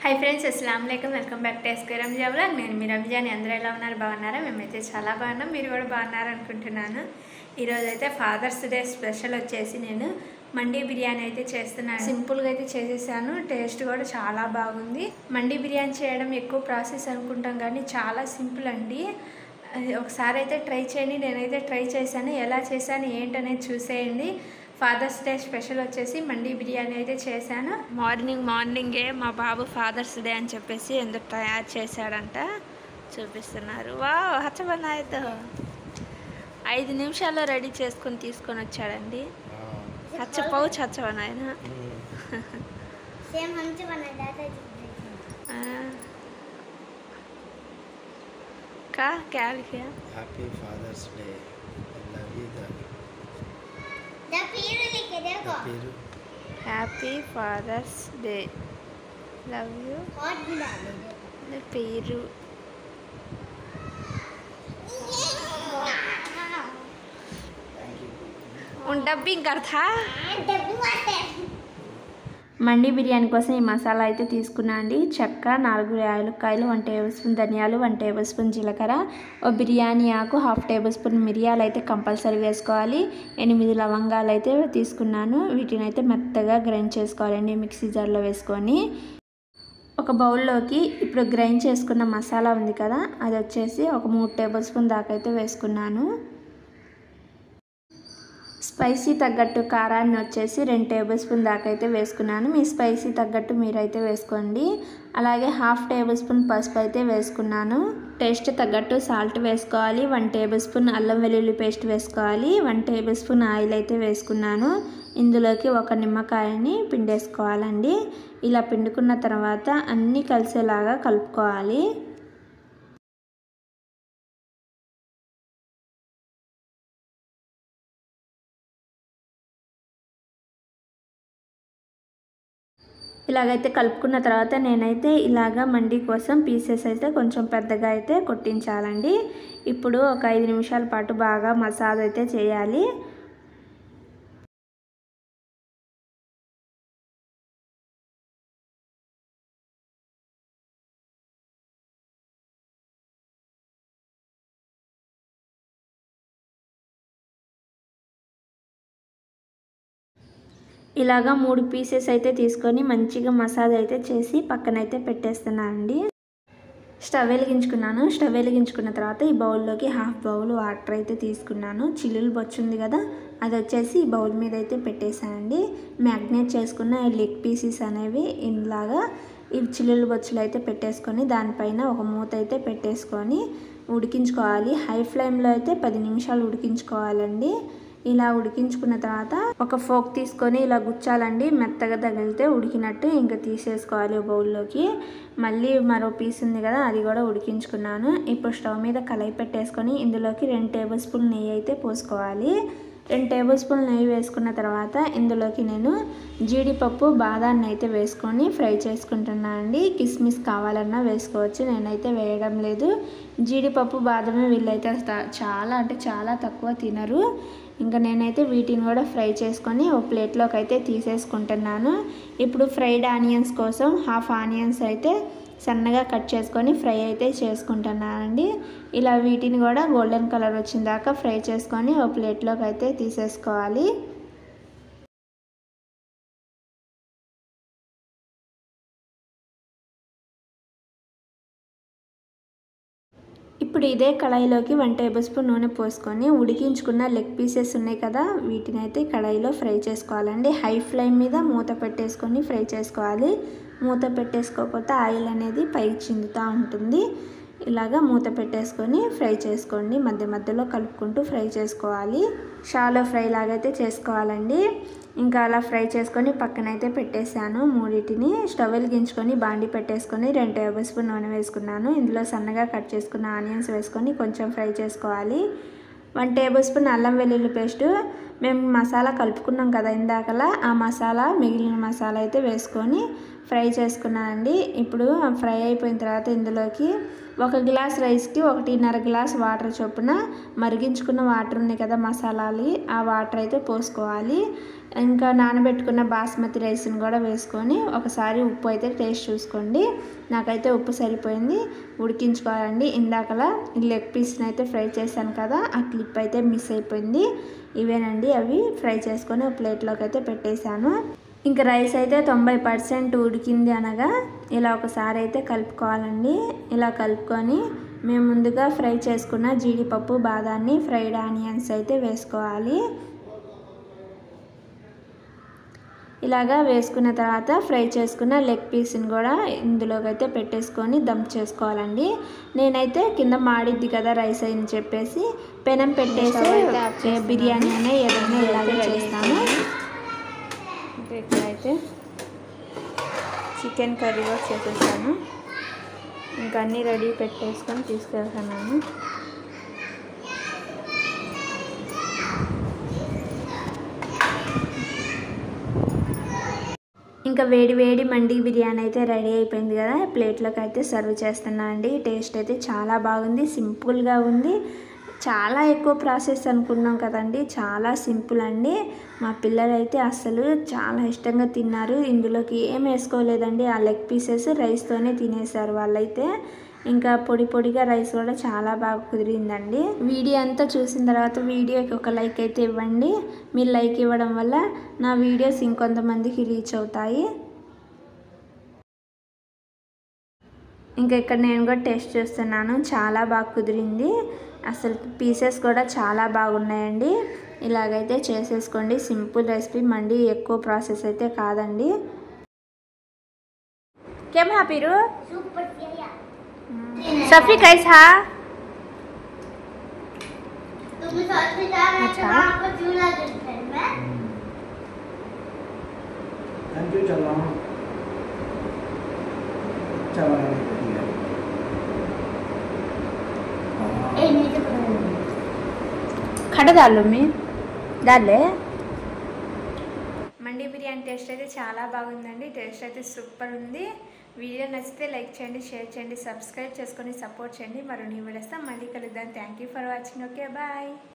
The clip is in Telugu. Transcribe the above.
हाई फ्रेंड्स अस्सलाम वालेकुम welcome back to S K Ramza vlog నేను మీ రంజాని అందరూ ఎలా ఉన్నారు బాగున్నారా మేమైతే చాలా బాగున్నాం మీరు కూడా బాగున్నారు అనుకుంటున్నాను ఈ రోజు అయితే ఫాదర్స్ డే స్పెషల్ వచ్చేసి నేను మండి బిర్యానీ అయితే చేస్తున్నాను సింపుల్ గా అయితే చేసేసాను టేస్ట్ కూడా చాలా బాగుంది మండి బిర్యానీ చేయడం ఎక్కువ ప్రాసెస్ అనుకుంటాం కానీ చాలా సింపుల్ అండి ఒకసారి అయితే ట్రై చేయండి నేనైతే ట్రై చేశాను ఎలా చేశాను ఏంటనేది చూసేయండి ఫాదర్స్ డే స్పెషల్ వచ్చేసి మండి బిర్యానీ అయితే చేశాను మార్నింగే మా బాబు ఫాదర్స్ డే అని చెప్పేసి ఎందుకు తయారు చేశాడంట చూపిస్తున్నారు వావ్ హచ్చబనాయతో 5 నిమిషాల్లో రెడీ చేసుకొని తీసుకొని వచ్చాడండి హచ్చ పౌచ్ హచ్చబనాయన సేమ్ హంచ बनाया का क्या लिखा happy father's day love you the पीरू लिखे देखो happy father's day love you heart भी डाल दे पेरू उन डबिंग कर था डब्बू आते మండి బిర్యానీ కోసం ఈ మసాలా అయితే తీసుకున్నా అండి చెక్క 4 యాలక్కాయలు 1 టేబుల్ స్పూన్ ధనియాలు 1 టేబుల్ స్పూన్ జీలకర్ర ఓ బిర్యానీ ఆకు 1/2 టేబుల్ స్పూన్ మిరియాలు అయితే కంపల్సరీ వేసుకోవాలి 8 లవంగాలు అయితే తీసుకున్నాను వీటిని అయితే మెత్తగా గ్రైండ్ చేసుకోవాలండి మిక్సీ జార్లో వేసుకొని ఒక బౌల్లోకి ఇప్పుడు గ్రైండ్ చేసుకున్న మసాలా ఉంది కదా అది వచ్చేసి ఒక 3 టేబుల్ స్పూన్ దాకా అయితే వేసుకున్నాను స్పైసీ తగ్గట్టు కారాన్ని వచ్చేసి 2 టేబుల్ స్పూన్ దాకా అయితే వేసుకున్నాను మీ స్పైసీ తగ్గట్టు మీరైతే వేసుకోండి అలాగే 1/2 టేబుల్ స్పూన్ పసుపు అయితే వేసుకున్నాను టేస్ట్ తగ్గట్టు సాల్ట్ వేసుకోవాలి 1 టేబుల్ స్పూన్ అల్లం వెల్లుల్లి పేస్ట్ వేసుకోవాలి 1 టేబుల్ స్పూన్ ఆయిల్ అయితే వేసుకున్నాను ఇందులోకి ఒక నిమ్మకాయని పిండేసుకోవాలండి ఇలా పిండుకున్న తర్వాత అన్నీ కలిసేలాగా కలుపుకోవాలి ఇలాగైతే కలుపుకున్న తర్వాత నేనైతే ఇలాగా మండి కోసం పీసెస్ అయితే కొంచెం పెద్దగా అయితే కొట్టించాలండి ఇప్పుడు ఒక 5 నిమిషాల పాటు బాగా మసాజ్ అయితే చేయాలి ఇలాగా 3 పీసెస్ అయితే తీసుకొని మంచిగా మసాజ్ అయితే చేసి పక్కన అయితే పెట్టేస్తున్నానండి స్టవ్ వెలిగించుకున్న తర్వాత ఈ బౌల్లోకి 1/2 బౌల్ వాటర్ అయితే తీసుకున్నాను చిల్లులు బొచ్చు ఉంది కదా అది వచ్చేసి ఈ బౌల్ మీద అయితే పెట్టేశానండి మ్యాగ్నేట్ చేసుకున్న లెగ్ పీసెస్ అనేవి ఇలాగా ఈ చిల్లులు బొచ్చులు అయితే పెట్టేసుకొని దానిపైన ఒక మూత అయితే పెట్టేసుకొని ఉడికించుకోవాలి హై ఫ్లేమ్లో అయితే 10 నిమిషాలు ఉడికించుకోవాలండి ఇలా ఉడికించుకున్న తర్వాత ఒక ఫోక్ తీసుకొని ఇలా గుచ్చాలండి మెత్తగా తగిలితే ఉడికినట్టు ఇంకా తీసేసుకోవాలి బౌల్లోకి మళ్ళీ మరో పీస్ ఉంది కదా అది కూడా ఉడికించుకున్నాను ఇప్పుడు స్టవ్ మీద కళాయి పెట్టేసుకొని ఇందులోకి 2 టేబుల్ స్పూన్ నెయ్యి అయితే పోసుకోవాలి 2 టేబుల్ స్పూన్ నెయ్యి వేసుకున్న తర్వాత ఇందులోకి నేను జీడిపప్పు బాదాన్ని అయితే వేసుకొని ఫ్రై చేసుకుంటున్నాను అండి కిస్మిస్ కావాలన్నా వేసుకోవచ్చు నేనైతే వేయడం లేదు జీడిపప్పు బాదమే వీళ్ళైతే చాలా అంటే చాలా తక్కువ తినరు ఇంకా నేనైతే వీటిని కూడా ఫ్రై చేసుకొని ఒక ప్లేట్లోకి అయితే తీసేసుకుంటున్నాను ఇప్పుడు ఫ్రైడ్ ఆనియన్స్ కోసం 1/2 ఆనియన్స్ అయితే సన్నగా కట్ చేసుకొని ఫ్రై అయితే చేసుకుంటున్నానండి ఇలా వీటిని కూడా గోల్డెన్ కలర్ వచ్చిన దాకా ఫ్రై చేసుకొని ఒక ప్లేట్లోకి అయితే తీసేసుకోవాలి ఇప్పుడు ఇదే కళాయిలోకి 1 టేబుల్ స్పూన్ నూనె పోసుకొని ఉడికించుకున్న లెగ్ పీసెస్ ఉన్నాయి కదా వీటిని అయితే కళాయిలో ఫ్రై చేసుకోవాలండి హై ఫ్లేమ్ మీద మూత పెట్టేసుకొని ఫ్రై చేసుకోవాలి మూత పెట్టేసుకోకపోతే ఆయిల్ అనేది పైకి చిందుతూ ఉంటుంది ఇలాగా మూత పెట్టేసుకొని ఫ్రై చేసుకోండి మధ్య మధ్యలో కలుపుకుంటూ ఫ్రై చేసుకోవాలి షాలో ఫ్రై లాగైతే చేసుకోవాలండి ఇంకా అలా ఫ్రై చేసుకొని పక్కనైతే పెట్టేశాను మూడింటిని స్టవ్ వెలిగించుకొని బాండి పెట్టేసుకొని 2 టేబుల్ స్పూన్ నూనె వేసుకున్నాను ఇందులో సన్నగా కట్ చేసుకున్న ఆనియన్స్ వేసుకొని కొంచెం ఫ్రై చేసుకోవాలి 1 టేబుల్ స్పూన్ అల్లం వెల్లుల్లి పేస్ట్ మేము మసాలా కలుపుకున్నాం కదా ఇందాకలా ఆ మసాలా మిగిలిన మసాలా అయితే వేసుకొని ఫ్రై చేసుకున్నానండి. ఇప్పుడు ఫ్రై అయిపోయిన తర్వాత ఇందులోకి 1 గ్లాస్ రైస్కి 1.5 గ్లాస్ వాటర్ చొప్పున మరిగించుకున్న వాటర్ ఉన్నాయి కదా మసాలాలు, ఆ వాటర్ అయితే పోసుకోవాలి. ఇంకా నానబెట్టుకున్న బాస్మతి రైస్ని కూడా వేసుకొని ఒకసారి ఉప్పు అయితే టేస్ట్ చూసుకోండి. నాకైతే ఉప్పు సరిపోయింది. ఉడికించుకోవాలండి. ఇందాకలా లెగ్ పీస్ని అయితే ఫ్రై చేశాను కదా, ఆ క్లిప్ అయితే మిస్ అయిపోయింది. ఇవేనండి అవి ఫ్రై చేసుకొని ప్లేట్లోకి అయితే పెట్టేశాను. ఇంకా రైస్ అయితే 90% ఉడికింది అనగా ఇలా ఒకసారి అయితే కలుపుకోవాలండి. ఇలా కలుపుకొని మేము ముందుగా ఫ్రై చేసుకున్న జీడిపప్పు, బాదాన్ని, ఫ్రైడ్ ఆనియన్స్ అయితే వేసుకోవాలి. ఇలాగా వేసుకున్న తర్వాత ఫ్రై చేసుకున్న లెగ్ పీస్ని కూడా ఇందులోకి అయితే పెట్టేసుకొని దమ్ చేసుకోవాలండి. నేనైతే కింద మాడిద్ది కదా రైస్ అని చెప్పేసి పెనం పెట్టేసి బిర్యానీ అనే ఏదైనా ఇలాగే చేస్తాను. ఇక్కడైతే చికెన్ కర్రీ కూడా చేసేసాను. ఇంకా అన్నీ రెడీ పెట్టేసుకొని తీసుకెళ్తున్నాను. ఇంకా వేడి మండి బిర్యానీ అయితే రెడీ అయిపోయింది కదా, ప్లేట్లోకి అయితే సర్వ్ చేస్తున్నా అండి. టేస్ట్ అయితే చాలా బాగుంది, సింపుల్గా ఉంది. చాలా ఎక్కువ ప్రాసెస్ అనుకున్నాం కదండి, చాలా సింపుల్ అండి. మా పిల్లలైతే అసలు చాలా ఇష్టంగా తిన్నారు. ఇందులోకి ఏం వేసుకోలేదండి, ఆ లెగ్ పీసెస్ రైస్తోనే తినేశారు వాళ్ళైతే. ఇంకా పొడిగా రైస్ కూడా చాలా బాగా కుదిరిందండి. వీడియో అంతా చూసిన తర్వాత వీడియోకి ఒక లైక్ అయితే ఇవ్వండి. మీరు లైక్ ఇవ్వడం వల్ల నా వీడియోస్ ఇంకొంతమందికి రీచ్ అవుతాయి. ఇంకా ఇక్కడ నేను కూడా టేస్ట్ చేస్తున్నాను, చాలా బాగా కుదిరింది. అసలు పీసెస్ కూడా చాలా బాగున్నాయండి. ఇలాగైతే చేసేసుకోండి, సింపుల్ రెసిపీ, మండి ఎక్కువ ప్రాసెస్ అయితే కాదండి. क्या पीरू सुपर किया सफी कैसा? तुम साथ में जा रहे थे वहां पर झूला झूलते हैं मैं थैंक यू चलो चलो ए नीचे खड़ा डालो में डाले. మండి బిర్యానీ టేస్ట్ అయితే చాలా బాగుందండి. టేస్ట్ అయితే సూపర్ ఉంది. వీడియో నచ్చితే లైక్ చేయండి, షేర్ చేయండి, సబ్స్క్రైబ్ చేసుకొని సపోర్ట్ చేయండి. మరో న్యూ వీడియోస్తో మళ్ళీ కలుద్దాం. Thank you for watching. Okay bye.